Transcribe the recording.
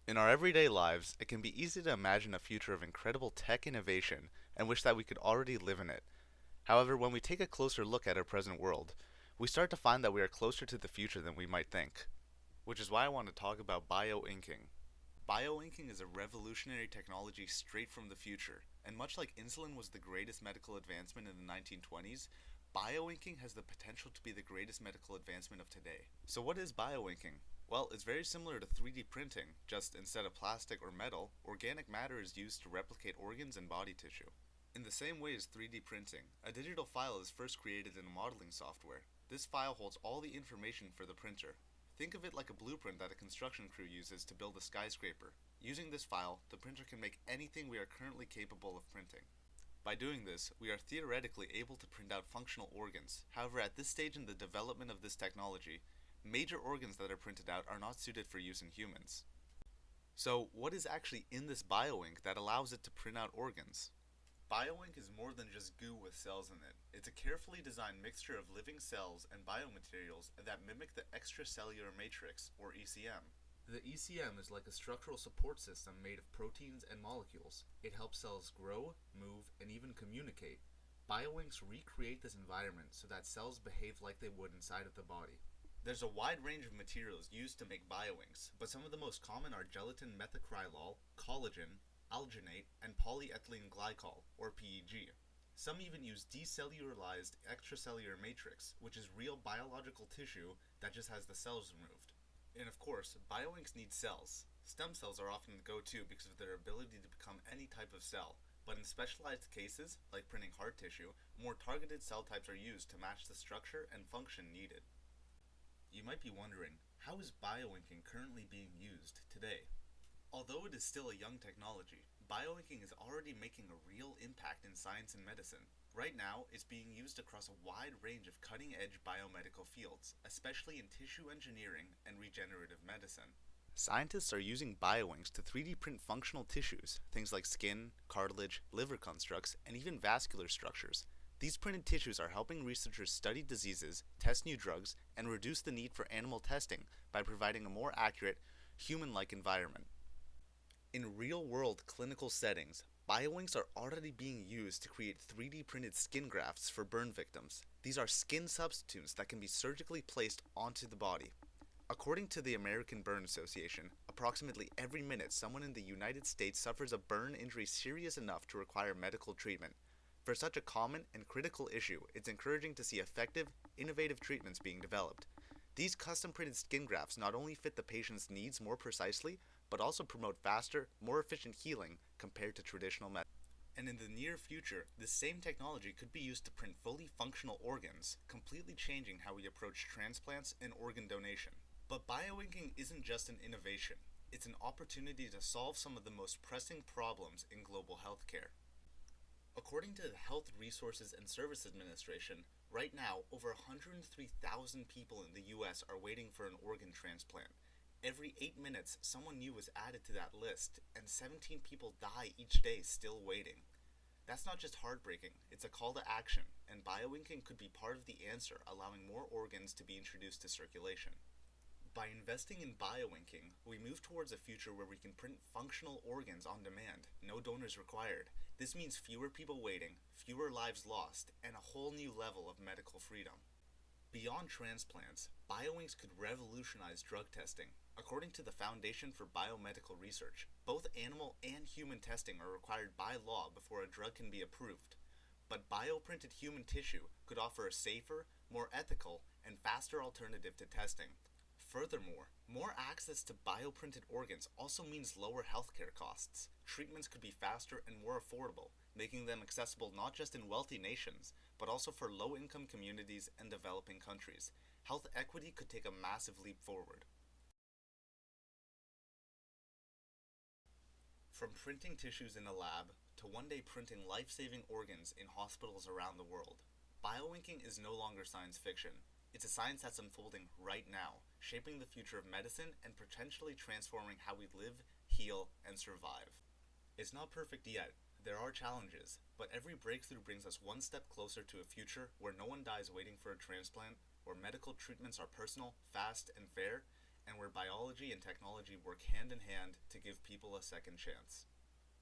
In our everyday lives, it can be easy to imagine a future of incredible tech innovation and wish that we could already live in it. However, when we take a closer look at our present world, we start to find that we are closer to the future than we might think. Which is why I want to talk about bioinking. Bioinking is a revolutionary technology straight from the future, and much like insulin was the greatest medical advancement in the 1920s, bioinking has the potential to be the greatest medical advancement of today. So, what is bioinking? Well, it's very similar to 3D printing, just instead of plastic or metal, organic matter is used to replicate organs and body tissue. In the same way as 3D printing, a digital file is first created in a modeling software. This file holds all the information for the printer. Think of it like a blueprint that a construction crew uses to build a skyscraper. Using this file, the printer can make anything we are currently capable of printing. By doing this, we are theoretically able to print out functional organs. However, at this stage in the development of this technology, major organs that are printed out are not suited for use in humans. So, what is actually in this bioink that allows it to print out organs? Bioink is more than just goo with cells in it. It's a carefully designed mixture of living cells and biomaterials that mimic the extracellular matrix, or ECM. The ECM is like a structural support system made of proteins and molecules. It helps cells grow, move, and even communicate. Bioinks recreate this environment so that cells behave like they would inside of the body. There's a wide range of materials used to make bioinks, but some of the most common are gelatin methacrylol, collagen, alginate, and polyethylene glycol, or PEG. Some even use decellularized extracellular matrix, which is real biological tissue that just has the cells removed. And of course, bioinks need cells. Stem cells are often the go-to because of their ability to become any type of cell, but in specialized cases, like printing heart tissue, more targeted cell types are used to match the structure and function needed. You might be wondering, how is bioinking currently being used today? Although it is still a young technology, bioinking is already making a real impact in science and medicine. Right now, it's being used across a wide range of cutting-edge biomedical fields, especially in tissue engineering and regenerative medicine. Scientists are using bioinks to 3D print functional tissues, things like skin, cartilage, liver constructs, and even vascular structures. These printed tissues are helping researchers study diseases, test new drugs, and reduce the need for animal testing by providing a more accurate, human-like environment. In real-world clinical settings, bioinks are already being used to create 3D printed skin grafts for burn victims. These are skin substitutes that can be surgically placed onto the body. According to the American Burn Association, approximately every minute someone in the United States suffers a burn injury serious enough to require medical treatment. For such a common and critical issue, it's encouraging to see effective, innovative treatments being developed. These custom printed skin grafts not only fit the patient's needs more precisely, but also promote faster, more efficient healing compared to traditional methods. And in the near future, this same technology could be used to print fully functional organs, completely changing how we approach transplants and organ donation. But bioinking isn't just an innovation, it's an opportunity to solve some of the most pressing problems in global healthcare. According to the Health Resources and Service Administration, right now over 103,000 people in the US are waiting for an organ transplant. Every 8 minutes, someone new is added to that list, and 17 people die each day still waiting. That's not just heartbreaking, it's a call to action, and bioinking could be part of the answer, allowing more organs to be introduced to circulation. By investing in bioinking, we move towards a future where we can print functional organs on demand, no donors required. This means fewer people waiting, fewer lives lost, and a whole new level of medical freedom. Beyond transplants, bioinks could revolutionize drug testing. According to the Foundation for Biomedical Research, both animal and human testing are required by law before a drug can be approved. But bioprinted human tissue could offer a safer, more ethical, and faster alternative to testing. Furthermore, more access to bioprinted organs also means lower healthcare costs. Treatments could be faster and more affordable, making them accessible not just in wealthy nations, but also for low-income communities and developing countries. Health equity could take a massive leap forward. From printing tissues in a lab to one day printing life-saving organs in hospitals around the world, bioinking is no longer science fiction. It's a science that's unfolding right now, shaping the future of medicine and potentially transforming how we live, heal, and survive. It's not perfect yet. There are challenges, but every breakthrough brings us one step closer to a future where no one dies waiting for a transplant, where medical treatments are personal, fast, and fair, and where biology and technology work hand in hand to give people a second chance.